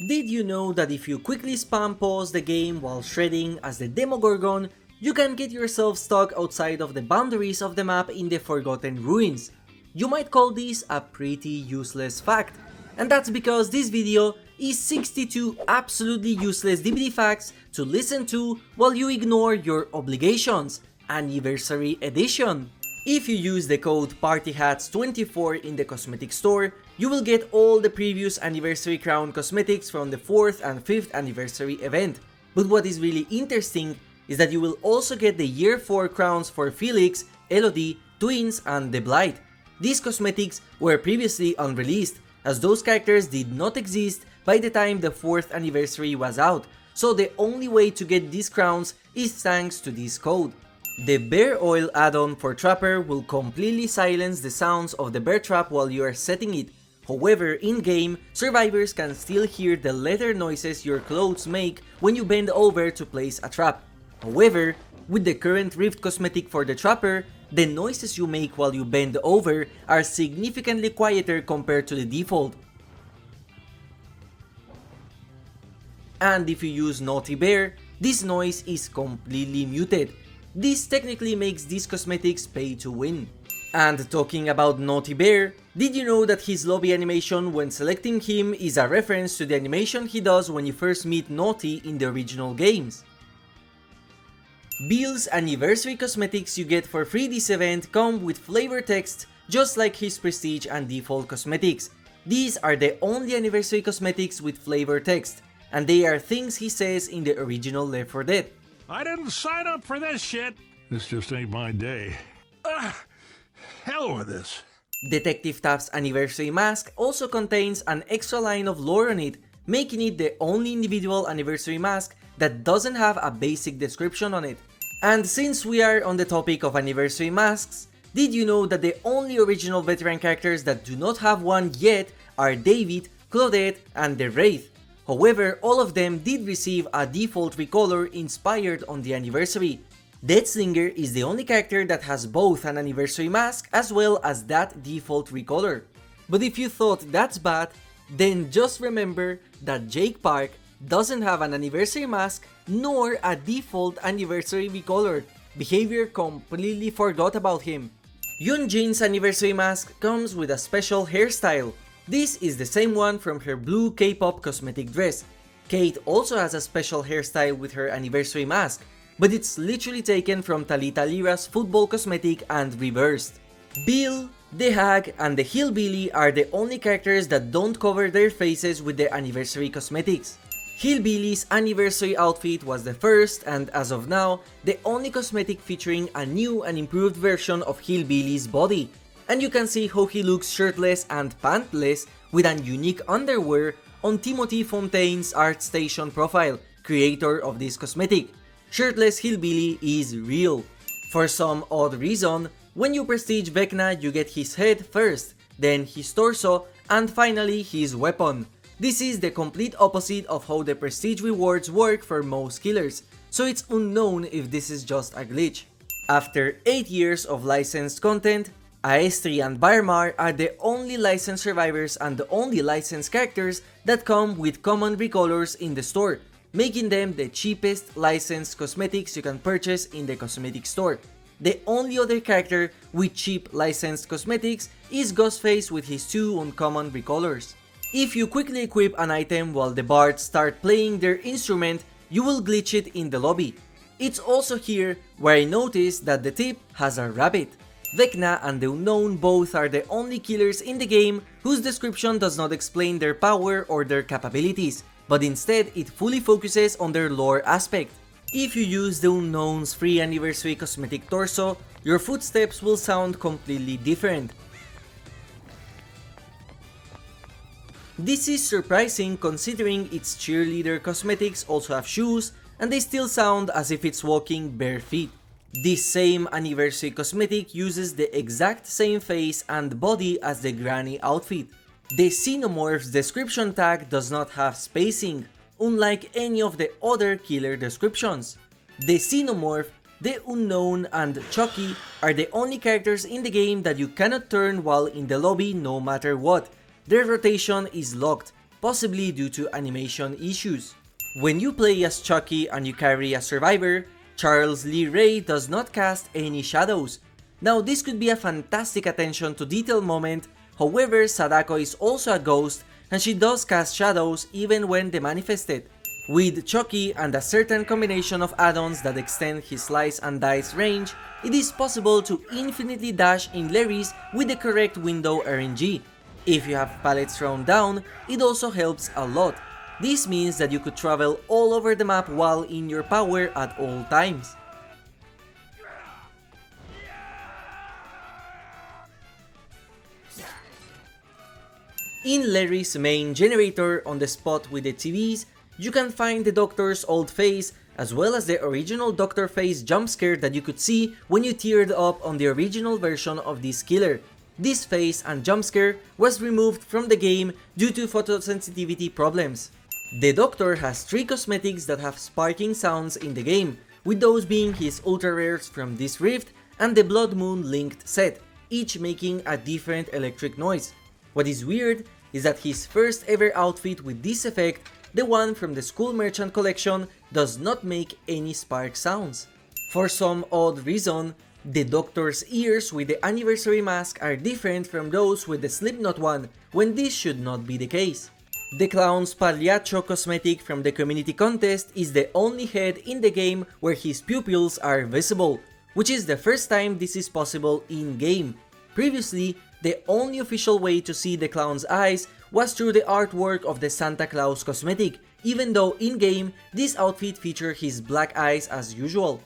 Did you know that if you quickly spam pause the game while shredding as the Demogorgon, you can get yourself stuck outside of the boundaries of the map in the Forgotten Ruins? You might call this a pretty useless fact, and that's because this video is 62 absolutely useless DbD facts to listen to while you ignore your obligations. Anniversary Edition. If you use the code PARTYHATS24 in the cosmetic store, you will get all the previous Anniversary Crown cosmetics from the 4th and 5th anniversary event. But what is really interesting is that you will also get the Year 4 crowns for Felix, Elodie, Twins, and The Blight. These cosmetics were previously unreleased, as those characters did not exist by the time the 4th anniversary was out, so the only way to get these crowns is thanks to this code. The Bear Oil add-on for Trapper will completely silence the sounds of the bear trap while you are setting it. However, in-game, survivors can still hear the leather noises your clothes make when you bend over to place a trap. However, with the current Rift cosmetic for the Trapper, the noises you make while you bend over are significantly quieter compared to the default. And if you use Naughty Bear, this noise is completely muted. This technically makes these cosmetics pay to win. And talking about Naughty Bear, did you know that his lobby animation when selecting him is a reference to the animation he does when you first meet Naughty in the original games? Bill's anniversary cosmetics you get for free this event come with flavor text just like his prestige and default cosmetics. These are the only anniversary cosmetics with flavor text, and they are things he says in the original Left 4 Dead. I didn't sign up for this shit. This just ain't my day. Hell with this. Detective Taft's anniversary mask also contains an extra line of lore on it, making it the only individual anniversary mask that doesn't have a basic description on it. And since we are on the topic of anniversary masks, did you know that the only original veteran characters that do not have one yet are David, Claudette, and the Wraith? However, all of them did receive a default recolor inspired on the anniversary. Deathslinger is the only character that has both an anniversary mask as well as that default recolor. But if you thought that's bad, then just remember that Jake Park doesn't have an anniversary mask nor a default anniversary recolor. Behavior completely forgot about him. Yunjin's anniversary mask comes with a special hairstyle. This is the same one from her blue K-pop cosmetic dress. Kate also has a special hairstyle with her anniversary mask, but it's literally taken from Talita Lira's football cosmetic and reversed. Bill, the Hag, and the Hillbilly are the only characters that don't cover their faces with the anniversary cosmetics. Hillbilly's anniversary outfit was the first and, as of now, the only cosmetic featuring a new and improved version of Hillbilly's body. And you can see how he looks shirtless and pantless with an unique underwear on Timothy Fontaine's ArtStation profile, creator of this cosmetic. Shirtless Hillbilly is real. For some odd reason, when you prestige Vecna you get his head first, then his torso, and finally his weapon. This is the complete opposite of how the prestige rewards work for most killers, so it's unknown if this is just a glitch. After 8 years of licensed content, Aestri and Barmar are the only licensed survivors and the only licensed characters that come with common recolors in the store, making them the cheapest licensed cosmetics you can purchase in the cosmetic store. The only other character with cheap licensed cosmetics is Ghostface with his 2 uncommon recolors. If you quickly equip an item while the bards start playing their instrument, you will glitch it in the lobby. It's also here where I noticed that the tip has a rabbit. Vecna and the Unknown both are the only killers in the game whose description does not explain their power or their capabilities, but instead it fully focuses on their lore aspect. If you use the Unknown's free anniversary cosmetic torso, your footsteps will sound completely different. This is surprising considering its cheerleader cosmetics also have shoes and they still sound as if it's walking bare feet. This same anniversary cosmetic uses the exact same face and body as the granny outfit. The Xenomorph's description tag does not have spacing, unlike any of the other killer descriptions. The Xenomorph, the Unknown, and Chucky are the only characters in the game that you cannot turn while in the lobby no matter what. Their rotation is locked. possibly due to animation issues. When you play as Chucky and you carry a survivor, Charles Lee Ray does not cast any shadows. Now this could be a fantastic attention to detail moment, however Sadako is also a ghost and she does cast shadows even when demanifested. With Chucky and a certain combination of add-ons that extend his slice and dice range, it is possible to infinitely dash in Larry's with the correct window RNG. If you have pallets thrown down, it also helps a lot. This means that you could travel all over the map while in your power at all times. In Larry's main generator on the spot with the TVs, you can find the Doctor's old face as well as the original Doctor face jump scare that you could see when you teared up on the original version of this killer. This face and jump scare was removed from the game due to photosensitivity problems. The Doctor has 3 cosmetics that have sparking sounds in the game, with those being his ultra rares from this rift and the Blood Moon linked set, each making a different electric noise. What is weird is that his first ever outfit with this effect, the one from the School Merchant collection, does not make any spark sounds. For some odd reason, the Doctor's ears with the anniversary mask are different from those with the Slipknot one, when this should not be the case. The Clown's Pagliaccio cosmetic from the community contest is the only head in the game where his pupils are visible, which is the first time this is possible in-game. Previously, the only official way to see the clown's eyes was through the artwork of the Santa Claus cosmetic, even though in-game, this outfit featured his black eyes as usual.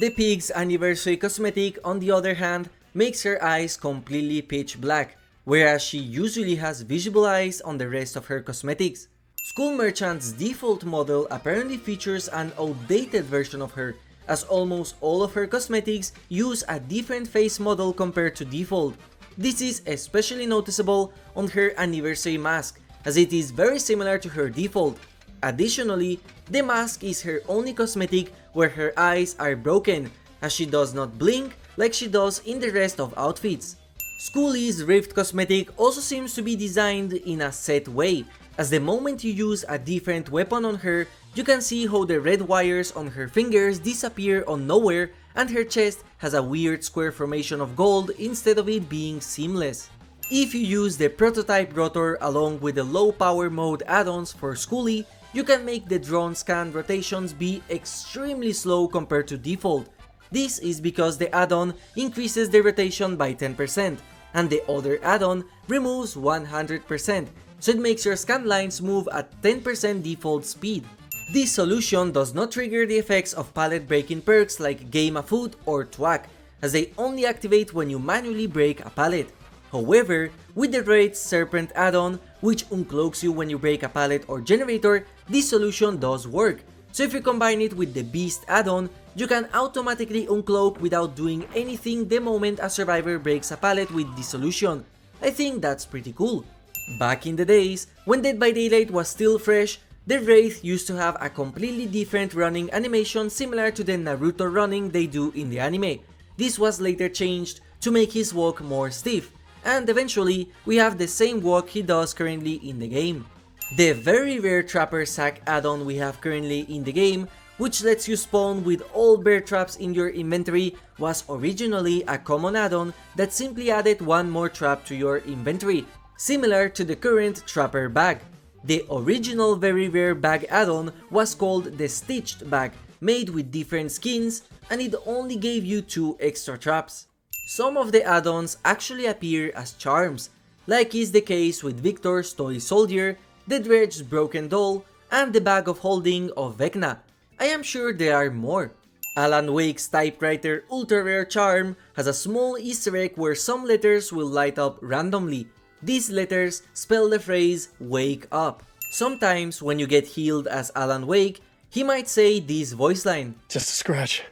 The pig's anniversary cosmetic, on the other hand, makes her eyes completely pitch black, whereas she usually has visible eyes on the rest of her cosmetics. School Merchant's default model apparently features an outdated version of her, as almost all of her cosmetics use a different face model compared to default. This is especially noticeable on her anniversary mask, as it is very similar to her default. Additionally, the mask is her only cosmetic where her eyes are broken, as she does not blink like she does in the rest of outfits. Schooly's Rift cosmetic also seems to be designed in a set way, as the moment you use a different weapon on her, you can see how the red wires on her fingers disappear on nowhere and her chest has a weird square formation of gold instead of it being seamless. If you use the prototype rotor along with the low power mode add-ons for Schooly, you can make the drone scan rotations be extremely slow compared to default. This is because the add-on increases the rotation by 10% and the other add-on removes 100%, so it makes your scan lines move at 10% default speed. This solution does not trigger the effects of pallet breaking perks like Game a Foot or Twack, as they only activate when you manually break a pallet. However, with the Wraith's Serpent add-on, which uncloaks you when you break a pallet or generator, this solution does work. So if you combine it with the Beast add-on, you can automatically uncloak without doing anything the moment a survivor breaks a pallet with this solution. I think that's pretty cool. Back in the days, when Dead by Daylight was still fresh, the Wraith used to have a completely different running animation similar to the Naruto running they do in the anime. This was later changed to make his walk more stiff, and eventually we have the same walk he does currently in the game. The very rare Trapper Sack add-on we have currently in the game, which lets you spawn with all bear traps in your inventory, was originally a common add-on that simply added one more trap to your inventory, similar to the current Trapper Bag. The original very rare bag add-on was called the Stitched Bag, made with different skins, and it only gave you 2 extra traps. Some of the add-ons actually appear as charms, like is the case with Victor's Toy Soldier, the Dredge's Broken Doll, and the Bag of Holding of Vecna. I am sure there are more. Alan Wake's Typewriter Ultra Rare Charm has a small Easter egg where some letters will light up randomly. These letters spell the phrase "Wake up." Sometimes when you get healed as Alan Wake, he might say this voice line. Just a scratch.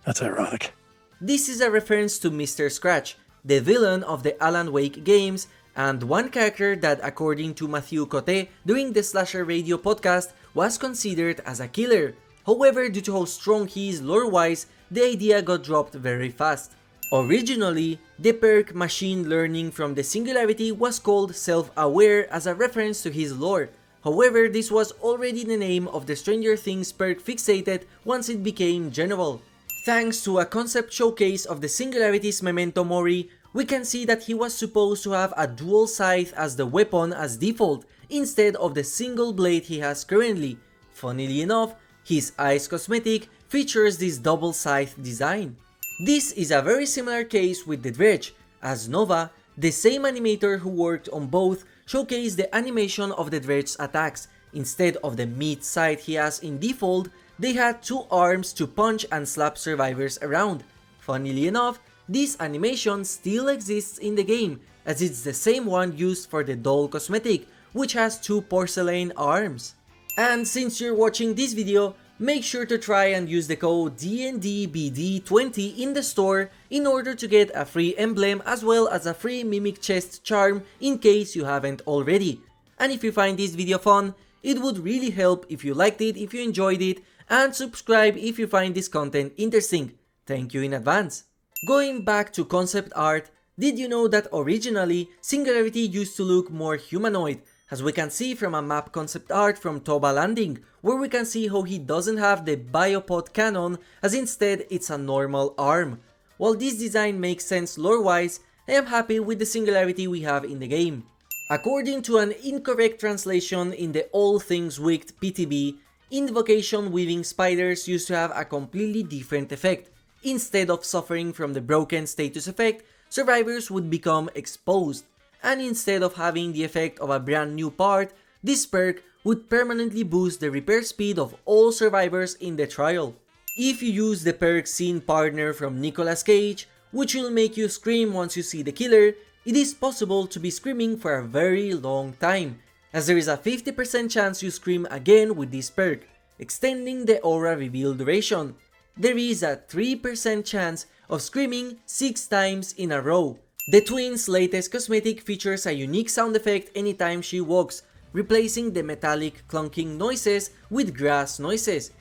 That's ironic. This is a reference to Mr. Scratch, the villain of the Alan Wake games, and one character that, according to Matthew Cote during the Slasher Radio podcast, was considered as a killer. However, due to how strong he is lore-wise, the idea got dropped very fast. Originally, the perk Machine Learning from the Singularity was called Self-Aware as a reference to his lore, However, this was already the name of the Stranger Things perk fixated once it became general. Thanks to a concept showcase of the Singularity's Memento Mori, we can see that he was supposed to have a dual scythe as the weapon as default, instead of the single blade he has currently. Funnily enough, his Eyes cosmetic features this double scythe design. This is a very similar case with the Dredge, as Nova, the same animator who worked on both, showcased the animation of the Dredge's attacks. Instead of the meat scythe he has in default, they had two arms to punch and slap survivors around. Funnily enough, this animation still exists in the game, as it's the same one used for the doll cosmetic, which has two porcelain arms. And since you're watching this video, make sure to try and use the code DbD20 in the store in order to get a free emblem as well as a free Mimic Chest charm in case you haven't already. And if you find this video fun, it would really help if you liked it, if you enjoyed it, and subscribe if you find this content interesting. Thank you in advance. Going back to concept art, did you know that originally Singularity used to look more humanoid, as we can see from a map concept art from Toba Landing, where we can see how he doesn't have the biopod cannon, as instead it's a normal arm. While this design makes sense lore-wise, I am happy with the Singularity we have in the game. According to an incorrect translation in the All Things Wicked PTB, Invocation Weaving Spiders used to have a completely different effect. Instead of suffering from the broken status effect, survivors would become exposed. And instead of having the effect of a brand new part, this perk would permanently boost the repair speed of all survivors in the trial. If you use the perk Scene Partner from Nicolas Cage, which will make you scream once you see the killer, it is possible to be screaming for a very long time, as there is a 50% chance you scream again with this perk, extending the aura reveal duration. There is a 3% chance of screaming 6 times in a row. The twins' latest cosmetic features a unique sound effect anytime she walks, replacing the metallic clunking noises with grass noises.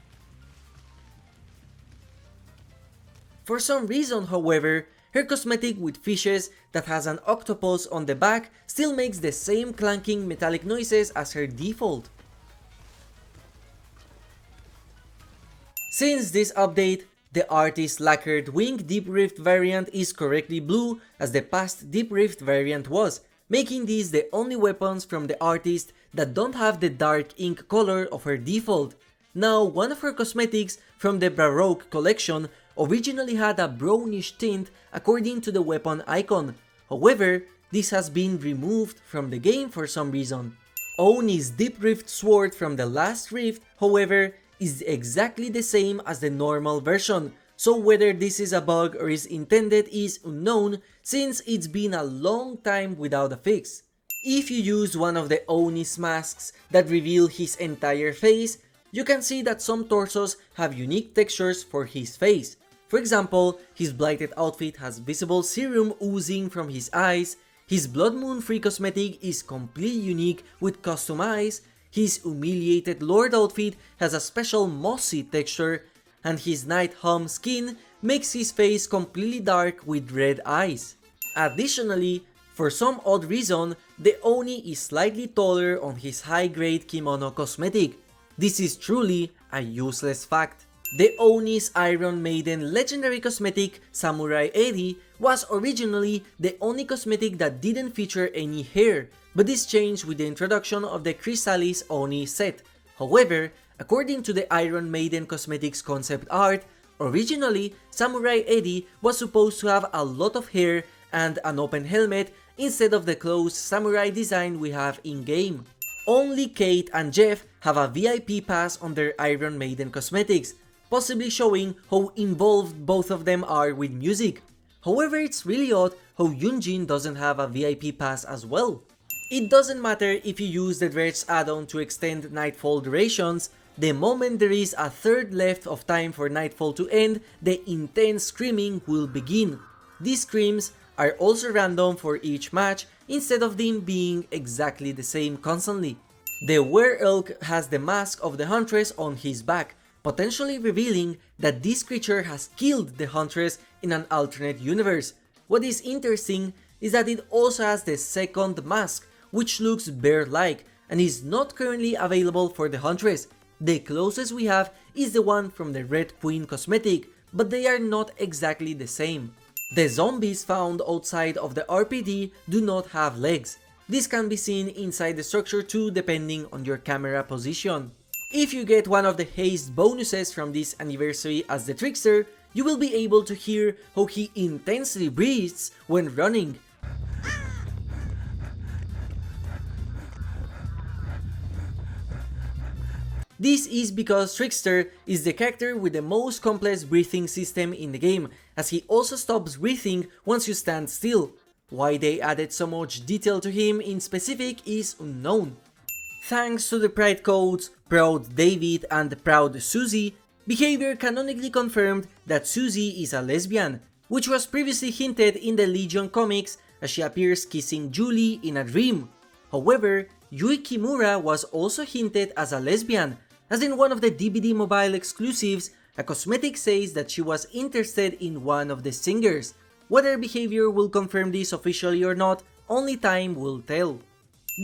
For some reason, however, her cosmetic with fishes that has an octopus on the back still makes the same clanking metallic noises as her default. Since this update, the artist's lacquered wing Deep Rift variant is correctly blue as the past Deep Rift variant was, making these the only weapons from the artist that don't have the dark ink color of her default. Now, one of her cosmetics from the Baroque collection originally had a brownish tint according to the weapon icon. However, this has been removed from the game for some reason. Oni's Deep Rift sword from the last Rift, however, is exactly the same as the normal version, so whether this is a bug or is intended is unknown since it's been a long time without a fix. If you use one of the Oni's masks that reveal his entire face, you can see that some torsos have unique textures for his face. For example, his blighted outfit has visible serum oozing from his eyes, his Blood Moon free cosmetic is completely unique with custom eyes, his humiliated lord outfit has a special mossy texture, and his Night Hum skin makes his face completely dark with red eyes. Additionally, for some odd reason, the Oni is slightly taller on his high-grade kimono cosmetic. This is truly a useless fact. The Oni's Iron Maiden legendary cosmetic, Samurai Eri, was originally the only cosmetic that didn't feature any hair, but this changed with the introduction of the Chrysalis Oni set. However, according to the Iron Maiden cosmetics concept art, originally Samurai Eri was supposed to have a lot of hair and an open helmet instead of the closed samurai design we have in-game. Only Kate and Jeff have a VIP pass on their Iron Maiden cosmetics, possibly showing how involved both of them are with music. However, it's really odd how Yunjin doesn't have a VIP pass as well. It doesn't matter if you use the Dredge add-on to extend Nightfall durations, the moment there is a third left of time for Nightfall to end, the intense screaming will begin. These screams are also random for each match instead of them being exactly the same constantly. The Were-Elk has the mask of the Huntress on his back, potentially revealing that this creature has killed the Huntress in an alternate universe. What is interesting is that it also has the second mask, which looks bear-like, and is not currently available for the Huntress. The closest we have is the one from the Red Queen cosmetic, but they are not exactly the same. The zombies found outside of the RPD do not have legs. This can be seen inside the structure too, depending on your camera position. If you get one of the haste bonuses from this anniversary as the Trickster, you will be able to hear how he intensely breathes when running. This is because Trickster is the character with the most complex breathing system in the game, as he also stops breathing once you stand still. Why they added so much detail to him in specific is unknown. Thanks to the Pride codes Proud David and Proud Susie, Behavior canonically confirmed that Susie is a lesbian, which was previously hinted in the Legion comics as she appears kissing Julie in a dream. However, Yui Kimura was also hinted as a lesbian, as in one of the DbD mobile exclusives, a cosmetic says that she was interested in one of the singers. Whether Behavior will confirm this officially or not, only time will tell.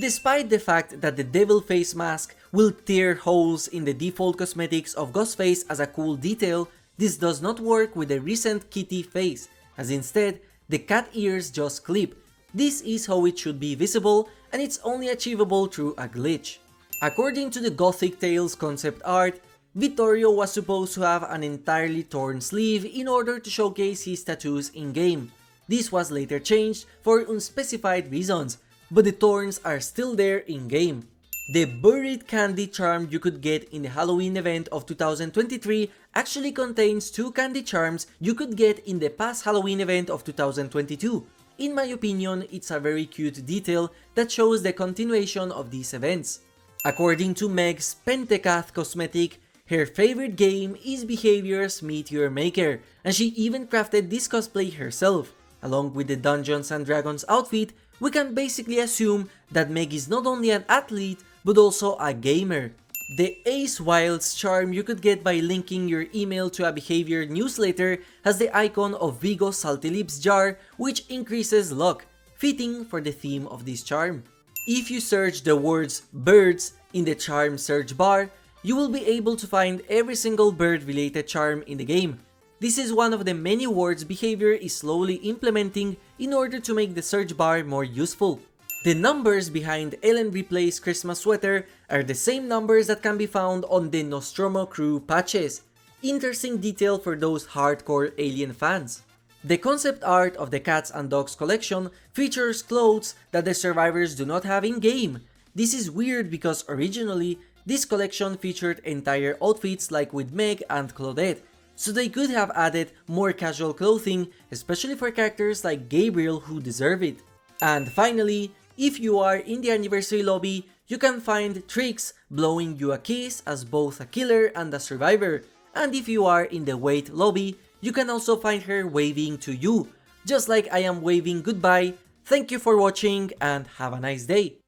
Despite the fact that the devil face mask will tear holes in the default cosmetics of Ghostface as a cool detail, this does not work with the recent kitty face, as instead, the cat ears just clip. This is how it should be visible, and it's only achievable through a glitch. According to the Gothic Tales concept art, Vittorio was supposed to have an entirely torn sleeve in order to showcase his tattoos in-game. This was later changed for unspecified reasons, but the thorns are still there in-game. The buried candy charm you could get in the Halloween event of 2023 actually contains 2 candy charms you could get in the past Halloween event of 2022. In my opinion, it's a very cute detail that shows the continuation of these events. According to Meg's Pentecath cosmetic, her favorite game is Behavior's Meteor Maker, and she even crafted this cosplay herself. Along with the Dungeons and Dragons outfit, we can basically assume that Meg is not only an athlete, but also a gamer. The Ace Wilds charm you could get by linking your email to a Behavior newsletter has the icon of Vigo's Salty Lips jar, which increases luck, fitting for the theme of this charm. If you search the words birds in the charm search bar, you will be able to find every single bird related charm in the game. This is one of the many words Behavior is slowly implementing in order to make the search bar more useful. The numbers behind Ellen Ripley's Christmas sweater are the same numbers that can be found on the Nostromo crew patches. Interesting detail for those hardcore Alien fans. The concept art of the Cats and Dogs collection features clothes that the survivors do not have in-game. This is weird because originally, this collection featured entire outfits like with Meg and Claudette, so they could have added more casual clothing, especially for characters like Gabriel who deserve it. And finally, if you are in the anniversary lobby, you can find Trix blowing you a kiss as both a killer and a survivor, and if you are in the wait lobby, you can also find her waving to you, just like I am waving goodbye. Thank you for watching and have a nice day.